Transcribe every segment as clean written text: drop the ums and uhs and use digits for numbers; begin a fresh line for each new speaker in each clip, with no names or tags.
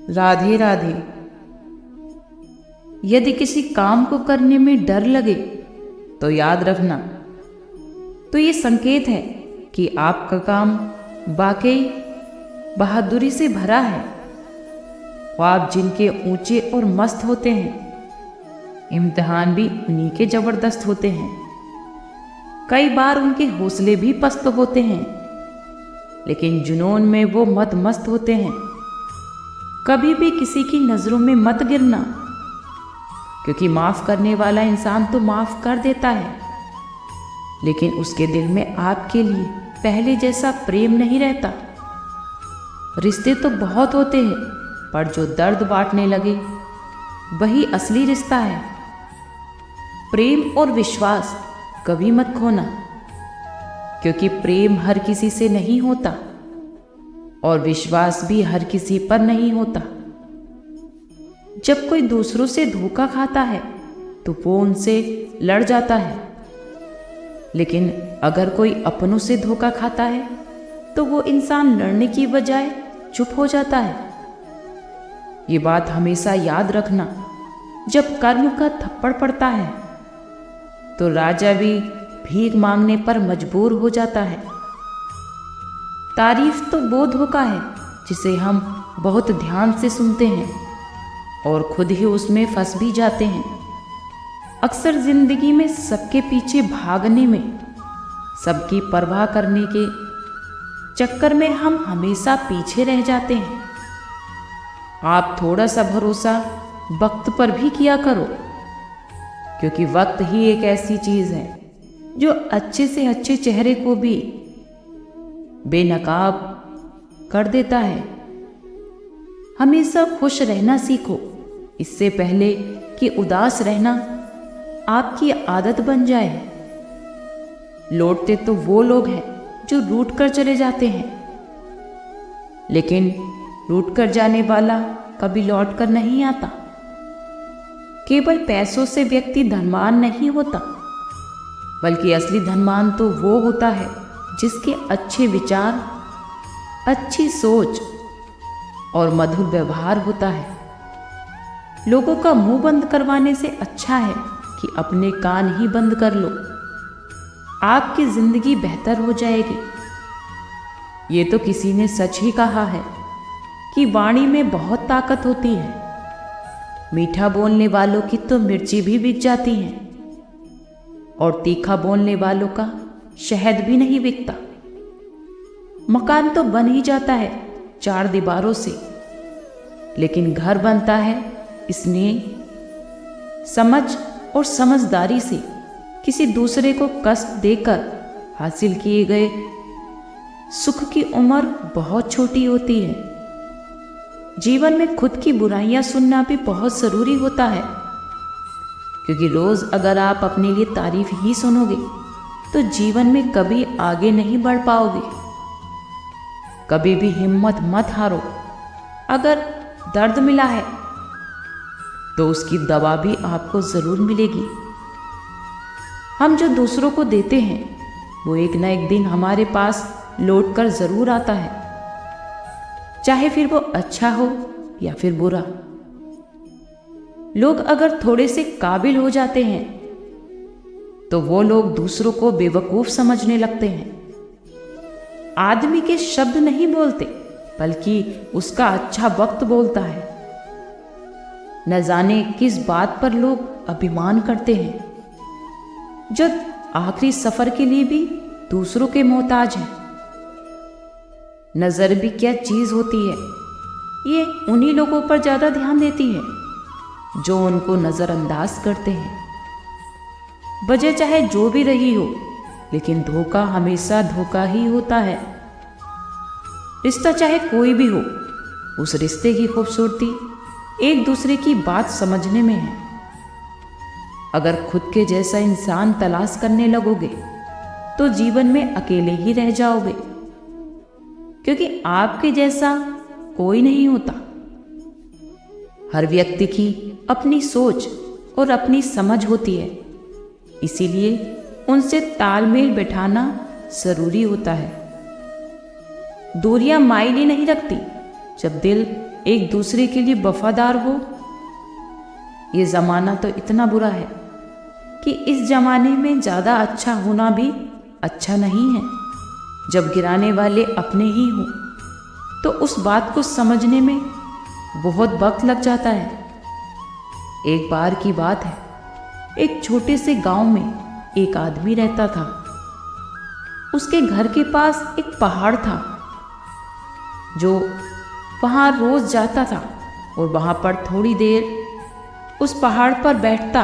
राधे राधे। यदि किसी काम को करने में डर लगे तो याद रखना, तो ये संकेत है कि आपका काम वाकई बहादुरी से भरा है। ख्वाब जिनके ऊंचे और मस्त होते हैं, इम्तिहान भी उन्हीं के जबरदस्त होते हैं। कई बार उनके हौसले भी पस्त होते हैं, लेकिन जुनून में वो मत मस्त होते हैं। कभी भी किसी की नज़रों में मत गिरना, क्योंकि माफ़ करने वाला इंसान तो माफ़ कर देता है, लेकिन उसके दिल में आपके लिए पहले जैसा प्रेम नहीं रहता। रिश्ते तो बहुत होते हैं, पर जो दर्द बांटने लगे वही असली रिश्ता है। प्रेम और विश्वास कभी मत खोना, क्योंकि प्रेम हर किसी से नहीं होता और विश्वास भी हर किसी पर नहीं होता। जब कोई दूसरों से धोखा खाता है तो वो उनसे लड़ जाता है, लेकिन अगर कोई अपनों से धोखा खाता है तो वो इंसान लड़ने की बजाय चुप हो जाता है। ये बात हमेशा याद रखना, जब कर्म का थप्पड़ पड़ता है तो राजा भी भीख मांगने पर मजबूर हो जाता है। तारीफ तो वो धोखा है जिसे हम बहुत ध्यान से सुनते हैं और खुद ही उसमें फंस भी जाते हैं। अक्सर जिंदगी में सबके पीछे भागने में, सबकी परवाह करने के चक्कर में हम हमेशा पीछे रह जाते हैं। आप थोड़ा सा भरोसा वक्त पर भी किया करो, क्योंकि वक्त ही एक ऐसी चीज है जो अच्छे से अच्छे चेहरे को भी बेनकाब कर देता है। हमेशा खुश रहना सीखो, इससे पहले कि उदास रहना आपकी आदत बन जाए। लौटते तो वो लोग हैं जो रूठ कर चले जाते हैं, लेकिन रूठ कर जाने वाला कभी लौट कर नहीं आता। केवल पैसों से व्यक्ति धनवान नहीं होता, बल्कि असली धनवान तो वो होता है जिसके अच्छे विचार, अच्छी सोच और मधुर व्यवहार होता है। लोगों का मुंह बंद करवाने से अच्छा है कि अपने कान ही बंद कर लो। आपकी जिंदगी बेहतर हो जाएगी। ये तो किसी ने सच ही कहा है कि वाणी में बहुत ताकत होती है। मीठा बोलने वालों की तो मिर्ची भी बिक जाती है और तीखा बोलने वालों का शहद भी नहीं बिकता। मकान तो बन ही जाता है 4 दीवारों से, लेकिन घर बनता है स्नेह, समझ और समझदारी से। किसी दूसरे को कष्ट देकर हासिल किए गए सुख की उम्र बहुत छोटी होती है। जीवन में खुद की बुराइयां सुनना भी बहुत जरूरी होता है, क्योंकि रोज अगर आप अपने लिए तारीफ ही सुनोगे तो जीवन में कभी आगे नहीं बढ़ पाओगे। कभी भी हिम्मत मत हारो। अगर दर्द मिला है तो उसकी दवा भी आपको जरूर मिलेगी। हम जो दूसरों को देते हैं वो एक ना एक दिन हमारे पास लौट कर जरूर आता है, चाहे फिर वो अच्छा हो या फिर बुरा। लोग अगर थोड़े से काबिल हो जाते हैं तो वो लोग दूसरों को बेवकूफ समझने लगते हैं। आदमी के शब्द नहीं बोलते, बल्कि उसका अच्छा वक्त बोलता है। न जाने किस बात पर लोग अभिमान करते हैं, जब आखिरी सफर के लिए भी दूसरों के मोहताज हैं। नजर भी क्या चीज होती है, ये उन्हीं लोगों पर ज्यादा ध्यान देती है जो उनको नजरअंदाज करते हैं। वजह चाहे जो भी रही हो, लेकिन धोखा हमेशा धोखा ही होता है। रिश्ता चाहे कोई भी हो, उस रिश्ते की खूबसूरती एक दूसरे की बात समझने में है। अगर खुद के जैसा इंसान तलाश करने लगोगे तो जीवन में अकेले ही रह जाओगे, क्योंकि आपके जैसा कोई नहीं होता। हर व्यक्ति की अपनी सोच और अपनी समझ होती है, इसीलिए उनसे तालमेल बैठाना जरूरी होता है। दूरियां मायने नहीं रखती जब दिल एक दूसरे के लिए वफादार हो। ये ज़माना तो इतना बुरा है कि इस ज़माने में ज़्यादा अच्छा होना भी अच्छा नहीं है। जब गिराने वाले अपने ही हों तो उस बात को समझने में बहुत वक्त लग जाता है। एक बार की बात है, एक छोटे से गांव में एक आदमी रहता था। उसके घर के पास एक पहाड़ था जो वहाँ रोज जाता था और वहाँ पर थोड़ी देर उस पहाड़ पर बैठता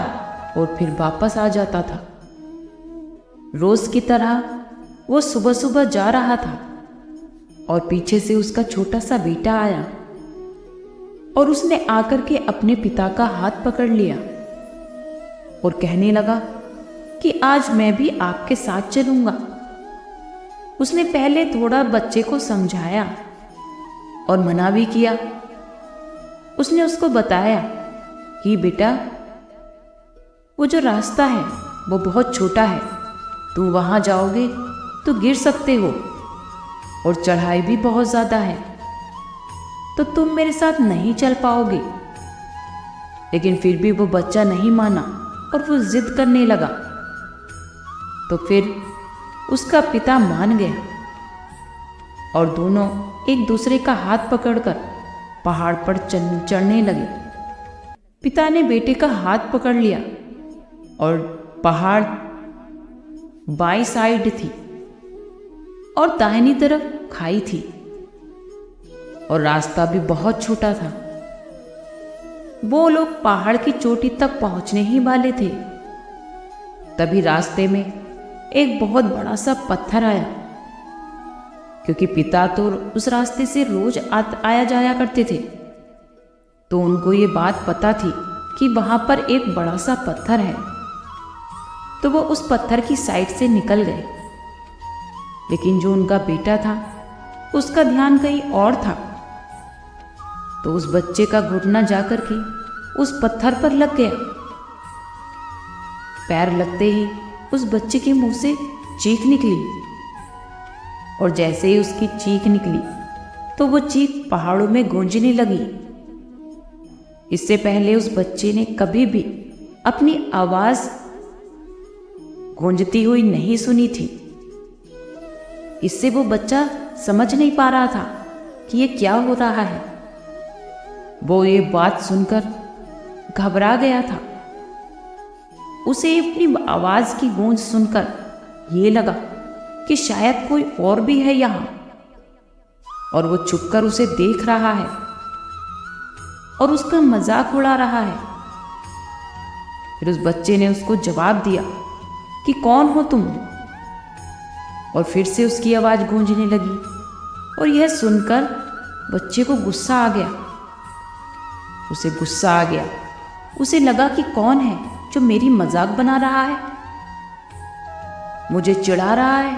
और फिर वापस आ जाता था। रोज की तरह वो सुबह सुबह जा रहा था और पीछे से उसका छोटा सा बेटा आया और उसने आकर के अपने पिता का हाथ पकड़ लिया और कहने लगा कि आज मैं भी आपके साथ चलूंगा। उसने पहले थोड़ा बच्चे को समझाया और मना भी किया। उसने उसको बताया कि बेटा, वो जो रास्ता है वो बहुत छोटा है, तुम वहां जाओगे तो गिर सकते हो और चढ़ाई भी बहुत ज़्यादा है, तो तुम मेरे साथ नहीं चल पाओगे। लेकिन फिर भी वो बच्चा नहीं माना और वो जिद करने लगा। तो फिर उसका पिता मान गया और दोनों एक दूसरे का हाथ पकड़कर पहाड़ पर चढ़ने लगे। पिता ने बेटे का हाथ पकड़ लिया और पहाड़ बाईं साइड थी और दाहिनी तरफ खाई थी और रास्ता भी बहुत छोटा था। वो लोग पहाड़ की चोटी तक पहुंचने ही वाले थे, तभी रास्ते में एक बहुत बड़ा सा पत्थर आया। क्योंकि पिता तो उस रास्ते से रोज आया जाया करते थे, तो उनको ये बात पता थी कि वहां पर एक बड़ा सा पत्थर है। तो वो उस पत्थर की साइड से निकल गए। लेकिन जो उनका बेटा था उसका ध्यान कहीं और था। तो उस बच्चे का घुटना जाकर के उस पत्थर पर लग गया। पैर लगते ही उस बच्चे के मुंह से चीख निकली और जैसे ही उसकी चीख निकली तो वो चीख पहाड़ों में गूंजने लगी। इससे पहले उस बच्चे ने कभी भी अपनी आवाज गूंजती हुई नहीं सुनी थी। इससे वो बच्चा समझ नहीं पा रहा था कि ये क्या हो रहा है। वो ये बात सुनकर घबरा गया था। उसे अपनी आवाज की गूंज सुनकर ये लगा कि शायद कोई और भी है यहाँ, और वो छुपकर उसे देख रहा है और उसका मजाक उड़ा रहा है। फिर उस बच्चे ने उसको जवाब दिया कि कौन हो तुम? और फिर से उसकी आवाज गूंजने लगी और यह सुनकर बच्चे को गुस्सा आ गया। उसे गुस्सा आ गया। उसे लगा कि कौन है जो मेरी मजाक बना रहा है, मुझे चिढ़ा रहा है।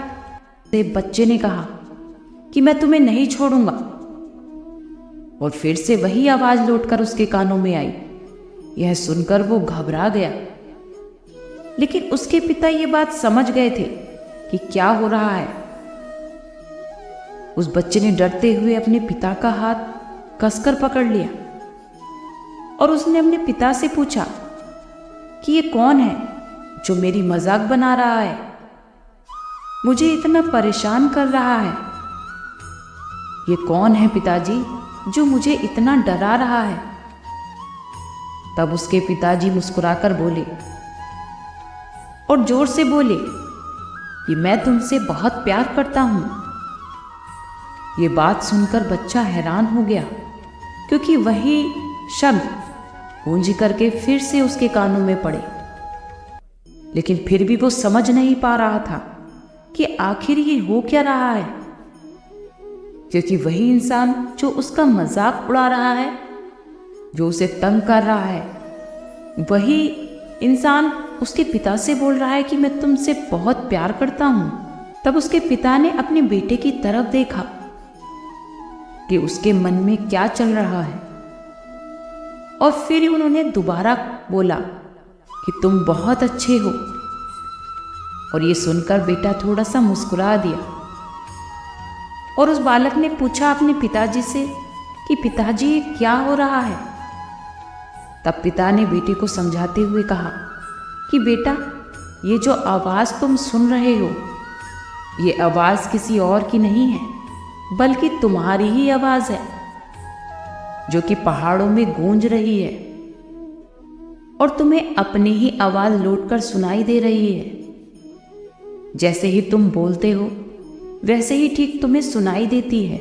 तो बच्चे ने कहा कि मैं तुम्हें नहीं छोड़ूंगा। और फिर से वही आवाज लौटकर उसके कानों में आई। यह सुनकर वो घबरा गया। लेकिन उसके पिता ये बात समझ गए थे कि क्या हो रहा है। उस बच्चे ने डरते हुए अपने पिता का हाथ कसकर पकड़ लिया और उसने अपने पिता से पूछा कि ये कौन है जो मेरी मजाक बना रहा है, मुझे इतना परेशान कर रहा है। ये कौन है पिताजी जो मुझे इतना डरा रहा है? तब उसके पिताजी मुस्कुराकर बोले और जोर से बोले कि मैं तुमसे बहुत प्यार करता हूं। ये बात सुनकर बच्चा हैरान हो गया, क्योंकि वही शब्द गूंज करके फिर से उसके कानों में पड़े। लेकिन फिर भी वो समझ नहीं पा रहा था कि आखिर ये हो क्या रहा है, क्योंकि वही इंसान जो उसका मजाक उड़ा रहा है, जो उसे तंग कर रहा है, वही इंसान उसके पिता से बोल रहा है कि मैं तुमसे बहुत प्यार करता हूं। तब उसके पिता ने अपने बेटे की तरफ देखा कि उसके मन में क्या चल रहा है, और फिर उन्होंने दोबारा बोला कि तुम बहुत अच्छे हो। और ये सुनकर बेटा थोड़ा सा मुस्कुरा दिया और उस बालक ने पूछा अपने पिताजी से कि पिताजी ये क्या हो रहा है। तब पिता ने बेटे को समझाते हुए कहा कि बेटा, ये जो आवाज़ तुम सुन रहे हो, ये आवाज़ किसी और की नहीं है, बल्कि तुम्हारी ही आवाज़ है, जो कि पहाड़ों में गूंज रही है और तुम्हें अपनी ही आवाज़ लौटकर सुनाई दे रही है। जैसे ही तुम बोलते हो वैसे ही ठीक तुम्हें सुनाई देती है।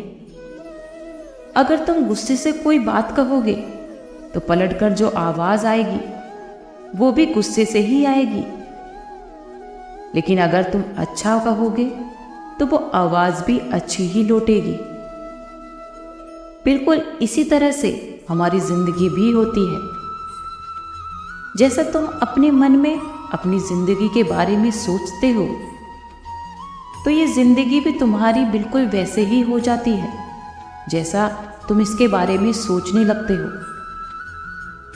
अगर तुम गुस्से से कोई बात कहोगे तो पलटकर जो आवाज़ आएगी वो भी गुस्से से ही आएगी, लेकिन अगर तुम अच्छा कहोगे तो वो आवाज़ भी अच्छी ही लौटेगी। बिल्कुल इसी तरह से हमारी जिंदगी भी होती है। जैसा तुम अपने मन में अपनी जिंदगी के बारे में सोचते हो, तो ये जिंदगी भी तुम्हारी बिल्कुल वैसे ही हो जाती है जैसा तुम इसके बारे में सोचने लगते हो।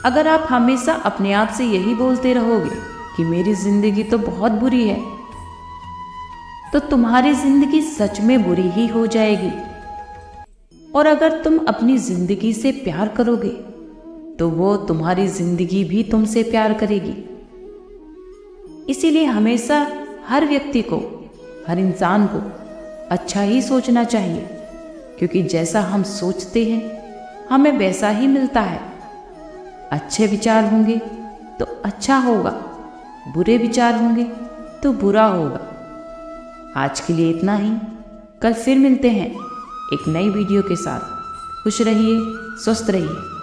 अगर आप हमेशा अपने आप से यही बोलते रहोगे कि मेरी जिंदगी तो बहुत बुरी है, तो तुम्हारी जिंदगी सच में बुरी ही हो जाएगी। और अगर तुम अपनी जिंदगी से प्यार करोगे तो वो तुम्हारी जिंदगी भी तुमसे प्यार करेगी। इसीलिए हमेशा हर व्यक्ति को, हर इंसान को अच्छा ही सोचना चाहिए, क्योंकि जैसा हम सोचते हैं हमें वैसा ही मिलता है। अच्छे विचार होंगे तो अच्छा होगा, बुरे विचार होंगे तो बुरा होगा। आज के लिए इतना ही। कल फिर मिलते हैं एक नई वीडियो के साथ। खुश रहिए, स्वस्थ रहिए।